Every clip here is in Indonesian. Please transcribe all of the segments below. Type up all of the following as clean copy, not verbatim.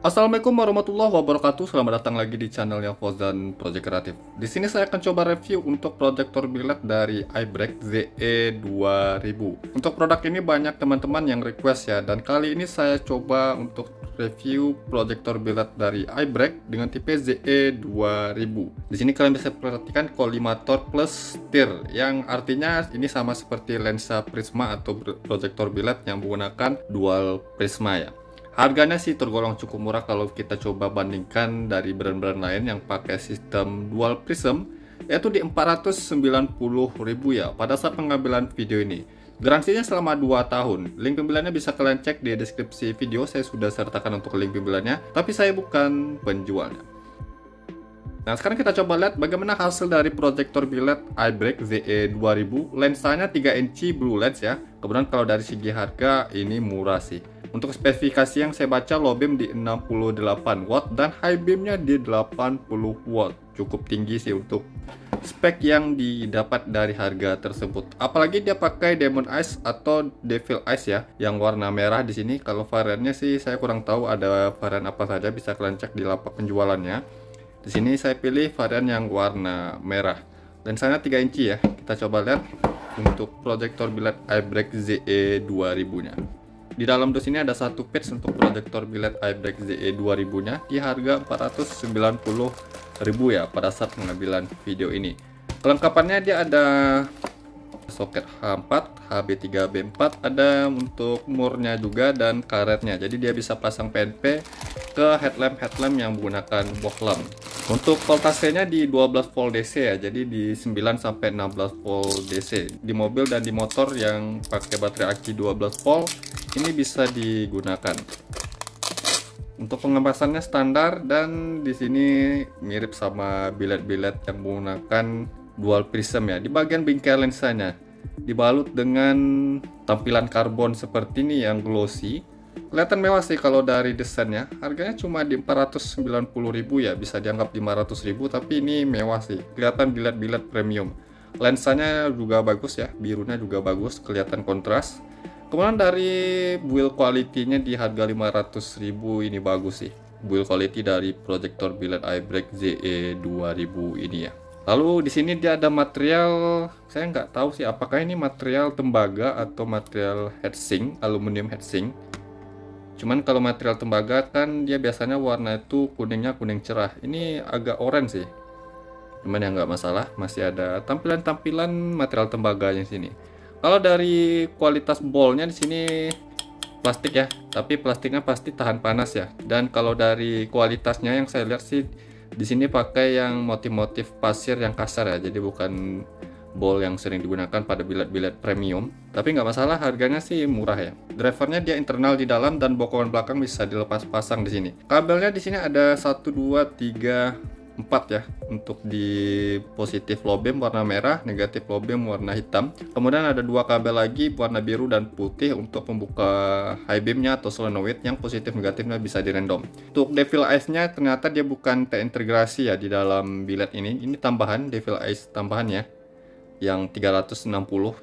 Assalamualaikum warahmatullahi wabarakatuh. Selamat datang lagi di channelnya Fauzan Project Kreatif. Di sini saya akan coba review untuk proyektor biled dari iBreak ZE2000. Untuk produk ini banyak teman-teman yang request ya, dan kali ini saya coba untuk review proyektor biled dari iBreak dengan tipe ZE2000. Di sini kalian bisa perhatikan kolimator plus stir, yang artinya ini sama seperti lensa prisma atau proyektor biled yang menggunakan dual prisma ya. Harganya sih tergolong cukup murah kalau kita coba bandingkan dari brand-brand lain yang pakai sistem dual prism, yaitu di 490.000 ya pada saat pengambilan video ini. Garansinya selama 2 tahun. Link pembeliannya bisa kalian cek di deskripsi video, saya sudah sertakan untuk link pembeliannya, tapi saya bukan penjualnya. Nah, sekarang kita coba lihat bagaimana hasil dari proyektor biled iBreak ZE2000. Lensanya 3 inci blue lens ya. Kemudian kalau dari segi harga ini murah sih. Untuk spesifikasi yang saya baca, low beam di 68 watt dan high beamnya di 80 watt. Cukup tinggi sih untuk spek yang didapat dari harga tersebut. Apalagi dia pakai Demon Eyes atau Devil Eyes ya, yang warna merah di sini. Kalau variannya sih saya kurang tahu ada varian apa saja, bisa kalian cek di lapak penjualannya. Di sini saya pilih varian yang warna merah. Lensanya 3 inci ya. Kita coba lihat untuk proyektor biled iBreak ZE2000-nya. Di dalam dus ini ada satu patch untuk proyektor biled iBreak ZE2000-nya di harga 490.000 ya pada saat pengambilan video ini. Kelengkapannya dia ada soket H4, HB3B4, ada untuk murnya juga dan karetnya. Jadi dia bisa pasang PNP ke headlamp yang menggunakan bohlam. Untuk voltasenya di 12 volt DC ya, jadi di 9 sampai 16 volt DC. Di mobil dan di motor yang pakai baterai aki 12 volt ini bisa digunakan. Untuk pengemasannya standar dan di sini mirip sama biled-biled yang menggunakan dual prism ya. Di bagian bingkai lensanya dibalut dengan tampilan karbon seperti ini yang glossy. Kelihatan mewah sih kalau dari desainnya. Harganya cuma di 490.000 ya, bisa dianggap 500.000, tapi ini mewah sih. Kelihatan biled-biled premium. Lensanya juga bagus ya, birunya juga bagus, kelihatan kontras. Kemudian dari build quality-nya di harga 500.000 ini bagus sih. Build quality dari proyektor biled iBreak ZE2000 ini ya. Lalu di sini dia ada material, saya nggak tahu sih apakah ini material tembaga atau material heatsink, aluminium heatsink. Cuman kalau material tembaga kan dia biasanya warna itu kuningnya kuning cerah. Ini agak orange sih. Cuman ya nggak masalah, masih ada tampilan-tampilan material tembaganya di sini. Kalau dari kualitas bolnya di sini plastik ya, tapi plastiknya pasti tahan panas ya. Dan kalau dari kualitasnya yang saya lihat sih di sini pakai yang motif-motif pasir yang kasar ya, jadi bukan bol yang sering digunakan pada biled-biled premium. Tapi nggak masalah, harganya sih murah ya. Drivernya dia internal di dalam dan bokongan belakang bisa dilepas pasang di sini. Kabelnya di sini ada 1, 2, 3, 4 ya, untuk di positif low beam warna merah, negatif low beam warna hitam. Kemudian ada 2 kabel lagi warna biru dan putih untuk membuka high beamnya atau solenoid, yang positif negatifnya bisa di random. Untuk Devil Eyes-nya ternyata dia bukan terintegrasi ya di dalam biled ini. Ini tambahan, Devil Eyes tambahannya yang 360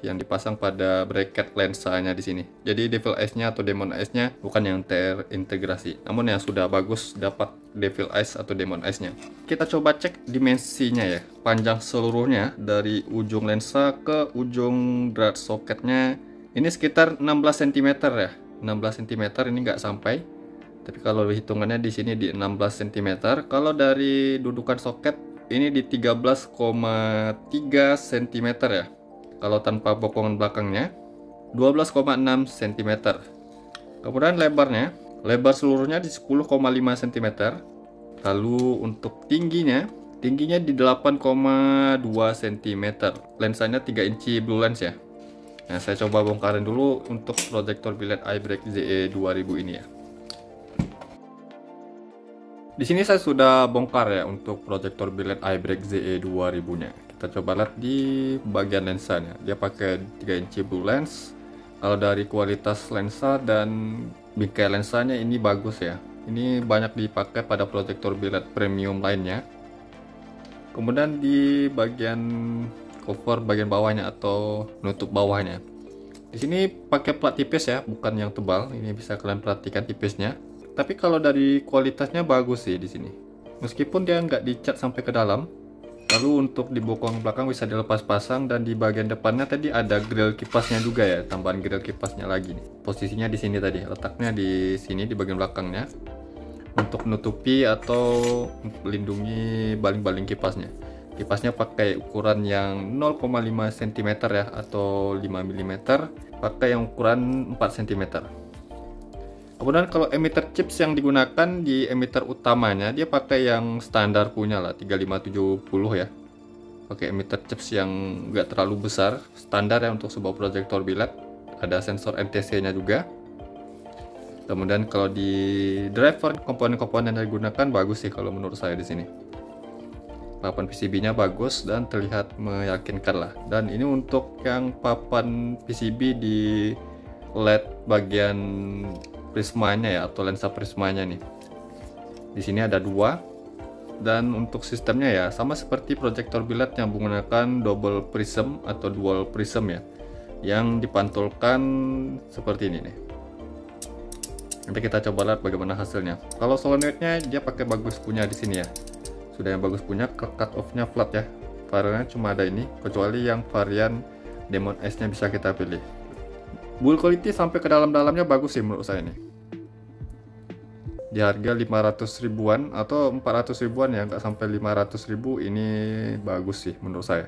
yang dipasang pada bracket lensanya di sini. Jadi Devil Eyes-nya atau Demon Eyes-nya bukan yang terintegrasi, namun yang sudah bagus dapat Devil Eyes atau Demon Eyes-nya. Kita coba cek dimensinya ya. Panjang seluruhnya dari ujung lensa ke ujung drat soketnya ini sekitar 16 cm ya. 16 cm ini nggak sampai. Tapi kalau hitungannya di sini di 16 cm. Kalau dari dudukan soket ini di 13,3 cm ya. Kalau tanpa bokongan belakangnya 12,6 cm. Kemudian lebarnya, lebar seluruhnya di 10,5 cm. Lalu untuk tingginya di 8,2 cm. Lensanya 3 inci blue lens ya. Nah, saya coba bongkarin dulu untuk proyektor biled iBreak ZE2000 ini ya. Di sini saya sudah bongkar ya untuk proyektor biled iBreak ZE2000-nya. Kita coba lihat di bagian lensanya. Dia pakai 3 inci blue lens. Kalau dari kualitas lensa dan bingkai lensanya ini bagus ya. Ini banyak dipakai pada proyektor biled premium lainnya. Kemudian di bagian cover bagian bawahnya atau nutup bawahnya, di sini pakai plat tipis ya, bukan yang tebal. Ini bisa kalian perhatikan tipisnya. Tapi kalau dari kualitasnya bagus sih di sini. Meskipun dia nggak dicat sampai ke dalam. Lalu untuk di bokong belakang bisa dilepas pasang, dan di bagian depannya tadi ada grill kipasnya juga ya, tambahan grill kipasnya lagi nih. Posisinya di sini tadi, letaknya di sini di bagian belakangnya untuk menutupi atau melindungi baling-baling kipasnya. Kipasnya pakai ukuran yang 0,5 cm ya, atau 5 mm, pakai yang ukuran 4 cm. Kemudian kalau emitter chips yang digunakan di emitter utamanya, dia pakai yang standar punya lah, 3570 ya. Pakai emitter chips yang nggak terlalu besar, standar ya untuk sebuah proyektor biled. Ada sensor NTC-nya juga. Kemudian kalau di driver, komponen-komponen yang digunakan bagus sih kalau menurut saya di sini. Papan PCB-nya bagus dan terlihat meyakinkan lah. Dan ini untuk yang papan PCB di LED bagian prismanya ya, atau lensa prismanya nih. Di sini ada dua, dan untuk sistemnya ya sama seperti proyektor biled yang menggunakan double prism atau dual prism ya, yang dipantulkan seperti ini nih. Nanti kita coba lihat bagaimana hasilnya. Kalau solenoidnya dia pakai bagus punya di sini ya, sudah yang bagus punya, cut off-nya flat ya. Variannya cuma ada ini, kecuali yang varian Demon Ice-nya bisa kita pilih. Build quality sampai ke dalam-dalamnya bagus sih menurut saya nih. Di harga 500 ribuan atau 400 ribuan ya, nggak sampai 500 ribu, ini bagus sih menurut saya.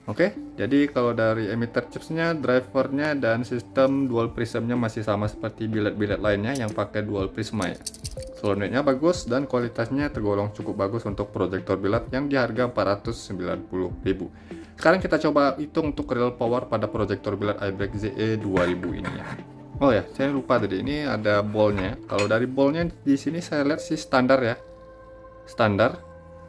Oke, jadi kalau dari emitter chipsnya, drivernya, dan sistem dual prismnya masih sama seperti biled-biled lainnya yang pakai dual prisma ya. Solenoidnya bagus dan kualitasnya tergolong cukup bagus untuk proyektor biled yang di harga 490.000. Sekarang kita coba hitung untuk real power pada proyektor biled iBreak ZE 2000 ini ya. Oh ya, saya lupa tadi, ini ada bolnya. Kalau dari bolnya di sini saya lihat sih standar ya. Standar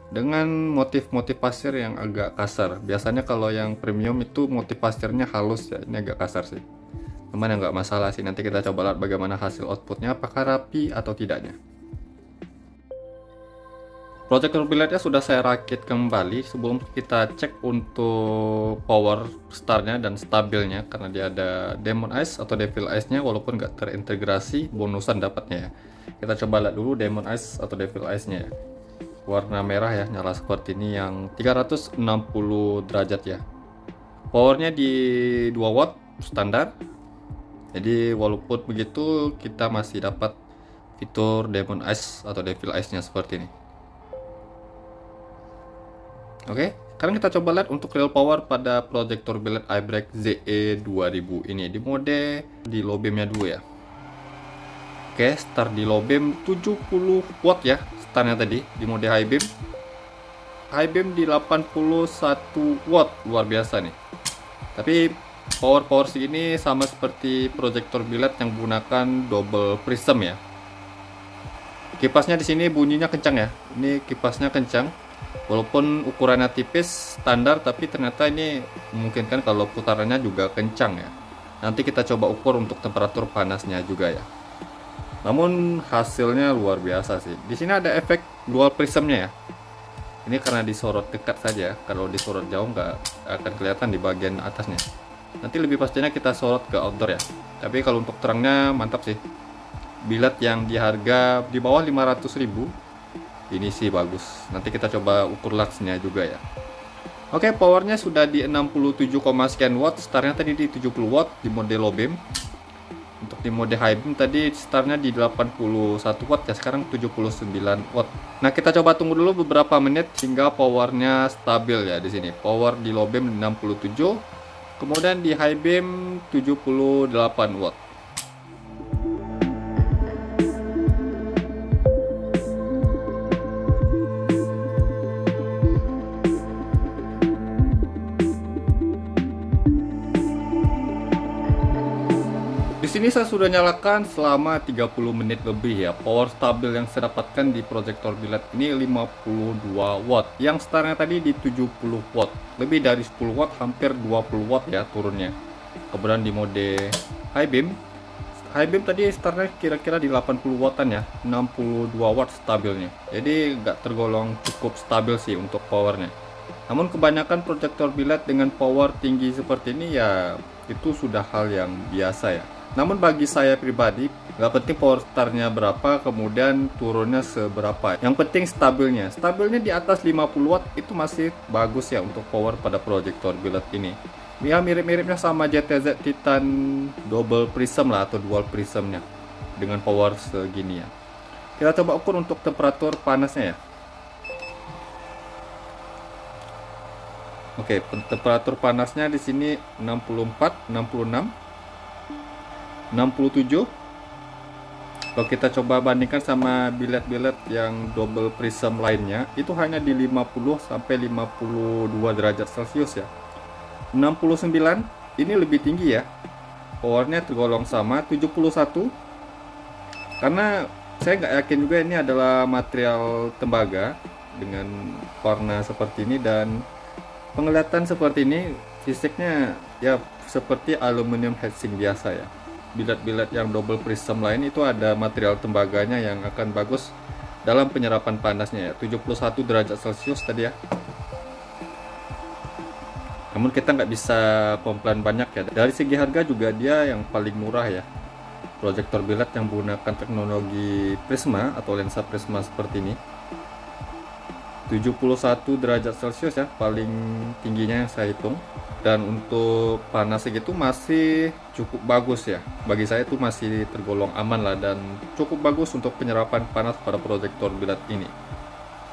dengan motif-motif pasir yang agak kasar. Biasanya kalau yang premium itu motif pasirnya halus ya, ini agak kasar sih. Cuman yang nggak masalah sih, nanti kita coba lihat bagaimana hasil outputnya, apakah rapi atau tidaknya. Proyektor bilednya sudah saya rakit kembali. Sebelum kita cek untuk power startnya dan stabilnya, karena dia ada Demon Ice atau Devil Ice-nya, walaupun nggak terintegrasi, bonusan dapatnya ya. Kita coba lihat dulu Demon Ice atau Devil Ice-nya ya. Warna merah ya, nyala seperti ini, yang 360 derajat ya. Powernya di 2 watt standar. Jadi walaupun begitu, kita masih dapat fitur Demon Ice atau Devil Ice-nya seperti ini. Oke, sekarang kita coba lihat untuk real power pada proyektor biled iBreak ZE 2000 ini di mode di low beam-nya dulu ya. Oke, start di low beam 70 watt ya, startnya tadi di mode high beam. High beam di 81 watt, luar biasa nih. Tapi power segini sama seperti proyektor biled yang menggunakan double prism ya. Kipasnya di sini bunyinya kencang ya. Ini kipasnya kencang. Walaupun ukurannya tipis standar, tapi ternyata ini memungkinkan kalau putarannya juga kencang ya. Nanti kita coba ukur untuk temperatur panasnya juga ya. Namun hasilnya luar biasa sih. Di sini ada efek dual prismnya ya. Ini karena disorot dekat saja. Kalau disorot jauh nggak akan kelihatan di bagian atasnya. Nanti lebih pastinya kita sorot ke outdoor ya. Tapi kalau untuk terangnya mantap sih. Biled yang di harga di bawah 500.000 ini sih bagus. Nanti kita coba ukur luxnya juga ya. Oke, powernya sudah di 67, sekian watt. Startnya tadi di 70 watt di mode low beam. Untuk di mode high beam tadi startnya di 81 watt ya, sekarang 79 watt. Nah, kita coba tunggu dulu beberapa menit hingga powernya stabil ya di sini. Power di low beam 67, kemudian di high beam 78 watt. Di sini saya sudah nyalakan selama 30 menit lebih ya. Power stabil yang saya dapatkan di proyektor biled ini 52 watt. Yang startnya tadi di 70 watt. Lebih dari 10 watt, hampir 20 watt ya turunnya. Kemudian di mode high beam. High beam tadi startnya kira-kira di 80 wattan ya. 62 watt stabilnya. Jadi nggak tergolong cukup stabil sih untuk powernya. Namun kebanyakan proyektor biled dengan power tinggi seperti ini ya, itu sudah hal yang biasa ya. Namun bagi saya pribadi, nggak penting power startnya berapa, kemudian turunnya seberapa. Yang penting stabilnya. Stabilnya di atas 50 watt itu masih bagus ya untuk power pada proyektor billet ini. Ya mirip-miripnya sama JTZ Titan double prism lah atau dual prismnya dengan power segini ya. Kita coba ukur untuk temperatur panasnya ya. Oke, temperatur panasnya di sini 64, 66, 67. Kalau kita coba bandingkan sama billet-billet yang double prism lainnya, itu hanya di 50 sampai 52 derajat Celcius ya. 69 ini lebih tinggi ya. Powernya tergolong sama. 71 karena saya nggak yakin juga ini adalah material tembaga dengan warna seperti ini, dan penglihatan seperti ini fisiknya ya seperti aluminium heatsink biasa ya. Billet-billet yang double prism lain itu ada material tembaganya yang akan bagus dalam penyerapan panasnya ya. 71 derajat Celcius tadi ya. Namun kita nggak bisa pelan banyak ya. Dari segi harga juga dia yang paling murah ya. Proyektor billet yang menggunakan teknologi prisma atau lensa prisma seperti ini. 71 derajat Celcius ya paling tingginya yang saya hitung, dan untuk panas segitu masih cukup bagus ya. Bagi saya itu masih tergolong aman lah dan cukup bagus untuk penyerapan panas pada proyektor billet ini.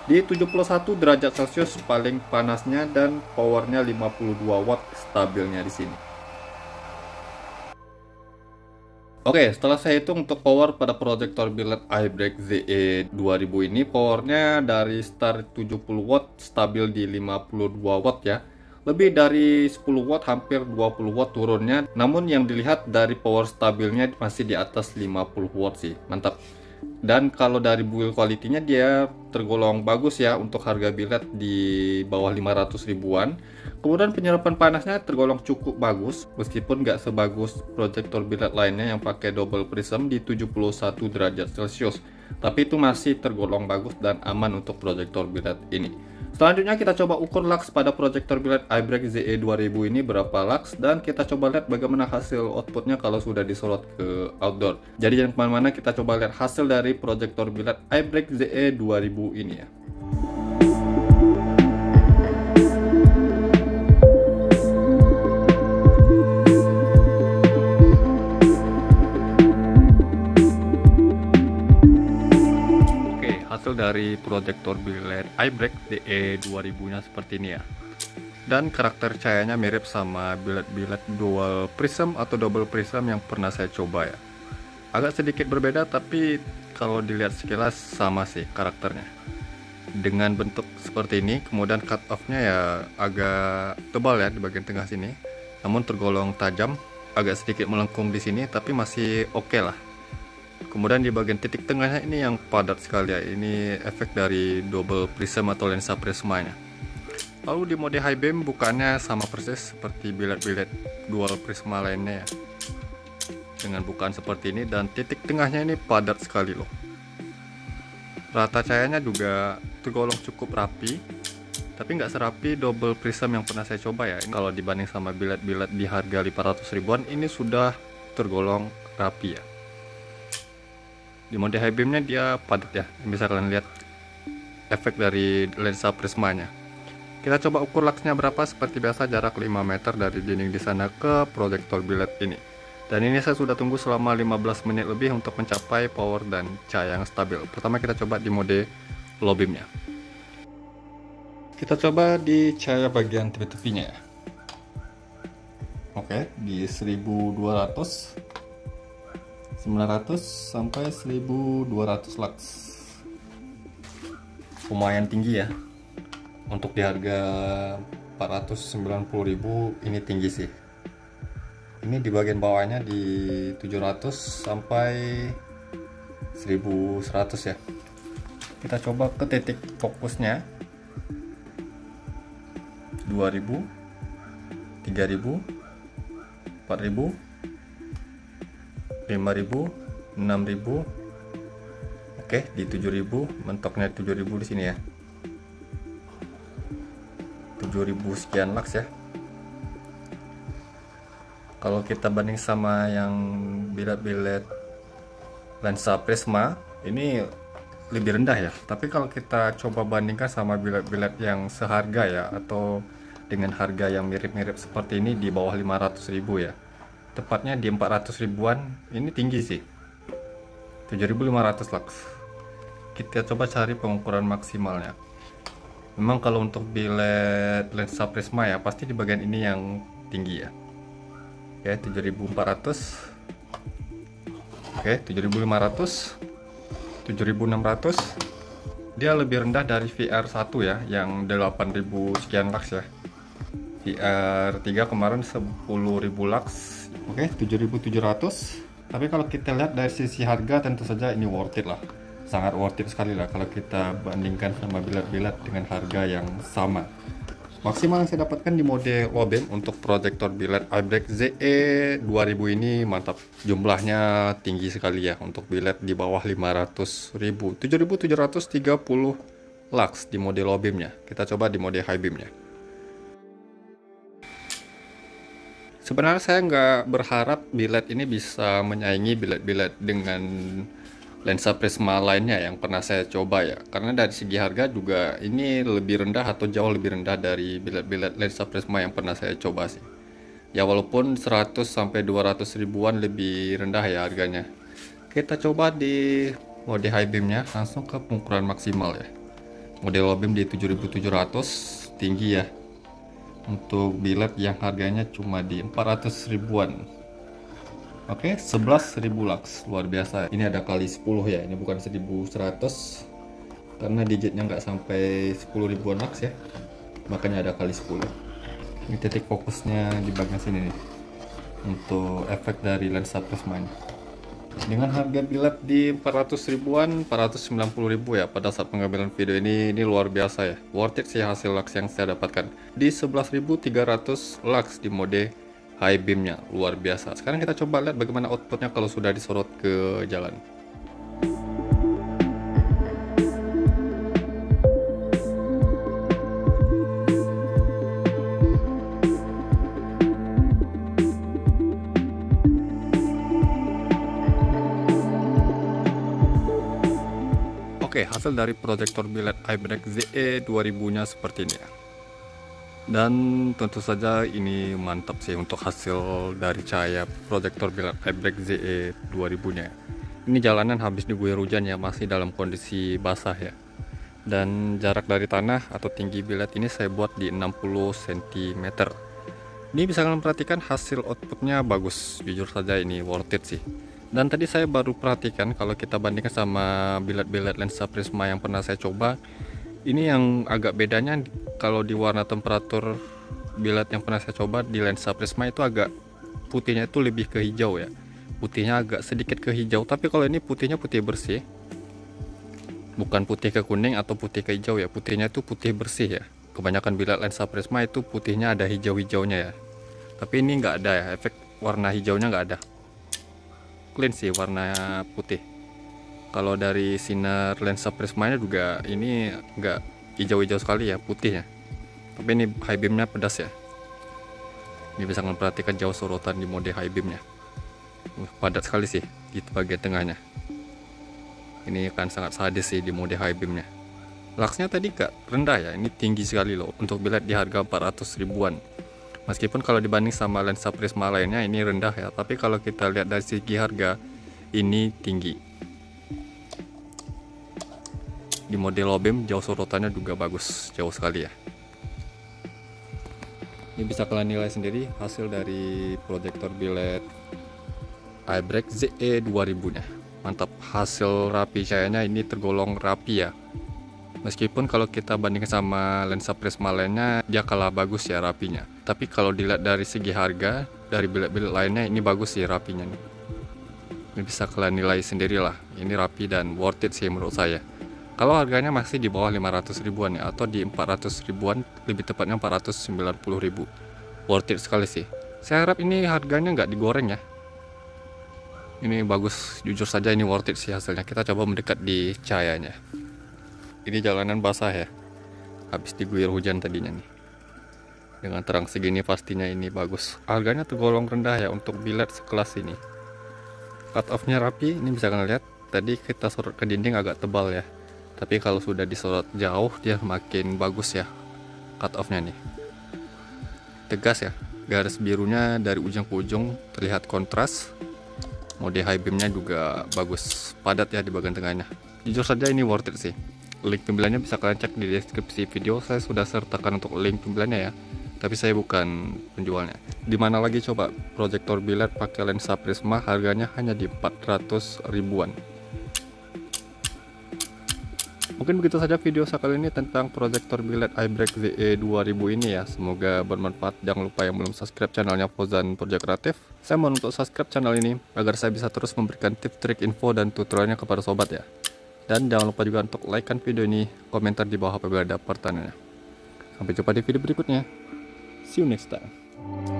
Di 71 derajat Celcius paling panasnya dan powernya 52 watt stabilnya di sini. Oke, setelah saya hitung untuk power pada proyektor billet iBreak ZE 2000 ini, powernya dari start 70 watt stabil di 52 watt ya. Lebih dari 10 watt, hampir 20 watt turunnya. Namun yang dilihat dari power stabilnya masih di atas 50 watt sih. Mantap. Dan kalau dari build quality-nya dia tergolong bagus ya untuk harga billet di bawah 500 ribuan. Kemudian penyerapan panasnya tergolong cukup bagus meskipun nggak sebagus proyektor billet lainnya yang pakai double prism di 71 derajat Celcius. Tapi itu masih tergolong bagus dan aman untuk proyektor billet ini. Selanjutnya kita coba ukur lux pada proyektor billet iBreak ZE 2000 ini berapa lux, dan kita coba lihat bagaimana hasil outputnya kalau sudah disorot ke outdoor. Jadi jangan kemana-mana, kita coba lihat hasil dari proyektor billet iBreak ZE 2000 ini ya. Hasil dari proyektor billet iBreak ZE 2000 nya seperti ini ya. Dan karakter cahayanya mirip sama billet-billet dual prism atau double prism yang pernah saya coba ya. Agak sedikit berbeda, tapi kalau dilihat sekilas sama sih karakternya. Dengan bentuk seperti ini, kemudian cut off-nya ya agak tebal ya di bagian tengah sini. Namun tergolong tajam, agak sedikit melengkung di sini, tapi masih oke lah. Kemudian di bagian titik tengahnya ini yang padat sekali ya. Ini efek dari double prism atau lensa prismanya. Lalu di mode high beam bukannya sama persis seperti billet-billet dual prisma lainnya ya. Dengan bukaan seperti ini, dan titik tengahnya ini padat sekali loh. Rata cahayanya juga tergolong cukup rapi, tapi nggak serapi double prism yang pernah saya coba ya. Ini kalau dibanding sama billet-billet di harga 500 ribuan, ini sudah tergolong rapi ya. Di mode high beamnya dia padat ya, bisa kalian lihat efek dari lensa prismanya. Kita coba ukur luxnya berapa. Seperti biasa jarak 5 meter dari dinding di sana ke proyektor billet ini. Dan ini saya sudah tunggu selama 15 menit lebih untuk mencapai power dan cahaya yang stabil. Pertama kita coba di mode low beamnya. Kita coba di cahaya bagian tepi-tepinya ya. Oke, di 1200, 900 sampai 1200 lux. Lumayan tinggi ya. Untuk di harga 490.000 ini tinggi sih. Ini di bagian bawahnya di 700 sampai 1100 ya. Kita coba ke titik fokusnya 2000, 3000, 4000, 5000, 6000. Oke, di 7000, mentoknya 7000 di sini ya. 7000 sekian lux ya. Kalau kita banding sama yang biled-biled lensa prisma, ini lebih rendah ya. Tapi kalau kita coba bandingkan sama biled-biled yang seharga ya, atau dengan harga yang mirip-mirip seperti ini di bawah 500.000 ya, tepatnya di 400 ribuan, ini tinggi sih, 7500 lux. Kita coba cari pengukuran maksimalnya. Memang kalau untuk biled lensa prisma ya, pasti di bagian ini yang tinggi ya. Oke, 7400. Oke, 7500, 7600. Dia lebih rendah dari VR1 ya, yang 8000 sekian lux ya. VR3 kemarin 10.000 lux. Oke, 7700. Tapi kalau kita lihat dari sisi harga, tentu saja ini worth it lah. Sangat worth it sekali lah kalau kita bandingkan sama biled-biled dengan harga yang sama. Maksimal yang saya dapatkan di mode low beam untuk proyektor biled iBreak ZE 2000 ini mantap. Jumlahnya tinggi sekali ya untuk biled di bawah 500.000. 7730 lux di mode low beamnya. Kita coba di mode high beamnya. Sebenarnya saya nggak berharap biled ini bisa menyaingi biled-biled dengan lensa prisma lainnya yang pernah saya coba ya, karena dari segi harga juga ini lebih rendah atau jauh lebih rendah dari biled-biled lensa prisma yang pernah saya coba sih ya, walaupun 100 sampai 200 ribuan lebih rendah ya harganya. Kita coba di mode high beamnya, langsung ke pengukuran maksimal ya. Mode low beam di 7700, tinggi ya untuk biled yang harganya cuma di 400 ribuan. Oke, 11.000 lux, luar biasa. Ini ada kali 10 ya, ini bukan 1100 karena digitnya nggak sampai 10 ribuan lux ya, makanya ada kali 10. Ini titik fokusnya di bagian sini nih untuk efek dari lensa prisma ini. Dengan harga biled di 400 ribuan, 490.000 ya pada saat pengambilan video ini luar biasa ya. Worth it sih hasil lux yang saya dapatkan di 11.300 lux di mode high beamnya, luar biasa. Sekarang kita coba lihat bagaimana outputnya kalau sudah disorot ke jalan. Oke, hasil dari proyektor biled iBreak ZE 2000 nya seperti ini ya. Dan tentu saja ini mantap sih untuk hasil dari cahaya proyektor biled iBreak ZE 2000 nya. Ini jalanan habis diguyur hujan ya, masih dalam kondisi basah ya. Dan jarak dari tanah atau tinggi biled ini saya buat di 60 cm. Ini bisa kalian perhatikan hasil outputnya bagus, jujur saja ini worth it sih. Dan tadi saya baru perhatikan kalau kita bandingkan sama biled-biled lensa prisma yang pernah saya coba, ini yang agak bedanya kalau di warna temperatur biled yang pernah saya coba di lensa prisma itu agak putihnya itu lebih ke hijau ya. Putihnya agak sedikit ke hijau, tapi kalau ini putihnya putih bersih. Bukan putih ke kuning atau putih ke hijau ya, putihnya itu putih bersih ya. Kebanyakan biled lensa prisma itu putihnya ada hijau-hijaunya ya. Tapi ini nggak ada ya, efek warna hijaunya nggak ada. Clean sih warna putih. Kalau dari sinar lensa prismanya juga ini nggak hijau-hijau sekali ya, putihnya. Tapi ini high beamnya pedas ya. Ini bisa kalian perhatikan jauh sorotan di mode high beamnya. Padat sekali sih di bagian tengahnya. Ini akan sangat sadis sih di mode high beamnya. Luxnya tadi gak rendah ya, ini tinggi sekali loh untuk biled di harga 400 ribuan. Meskipun kalau dibanding sama lensa prisma lainnya ini rendah ya, tapi kalau kita lihat dari segi harga ini tinggi. Di mode low beam jauh sorotannya juga bagus, jauh sekali ya. Ini bisa kalian nilai sendiri hasil dari proyektor biled iBreak ZE 2000 nya. Mantap, hasil rapi cahayanya ini tergolong rapi ya. Meskipun kalau kita bandingkan sama lensa prisma lainnya dia kalah bagus ya rapinya. Tapi kalau dilihat dari segi harga dari biled-biled lainnya ini bagus sih rapinya nih. Ini bisa kalian nilai sendiri lah. Ini rapi dan worth it sih menurut saya. Kalau harganya masih di bawah 500 ribuan ya, atau di 400 ribuan, lebih tepatnya 490 ribu. Worth it sekali sih. Saya harap ini harganya nggak digoreng ya. Ini bagus, jujur saja ini worth it sih hasilnya. Kita coba mendekat di cahayanya. Ini jalanan basah ya, habis diguyur hujan tadinya nih. Dengan terang segini pastinya ini bagus. Harganya tergolong rendah ya untuk biled sekelas ini. Cut off-nya rapi, ini bisa kalian lihat. Tadi kita sorot ke dinding agak tebal ya. Tapi kalau sudah disorot jauh dia makin bagus ya cut off-nya nih. Tegas ya. Garis birunya dari ujung ke ujung terlihat kontras. Mode high beam-nya juga bagus, padat ya di bagian tengahnya. Jujur saja ini worth it sih. Link pembeliannya bisa kalian cek di deskripsi video. Saya sudah sertakan untuk link pembeliannya ya. Tapi saya bukan penjualnya. Dimana lagi coba proyektor biled pakai lensa prisma harganya hanya di 400 ribuan. Mungkin begitu saja video saya kali ini tentang proyektor biled iBreak ZE 2000 ini ya. Semoga bermanfaat. Jangan lupa yang belum subscribe channelnya Fauzan Project Kreatif, saya mohon untuk subscribe channel ini agar saya bisa terus memberikan tips, trik, info, dan tutorialnya kepada sobat ya. Dan jangan lupa juga untuk like kan video ini, komentar di bawah apabila ada pertanyaannya. Sampai jumpa di video berikutnya. See you next time.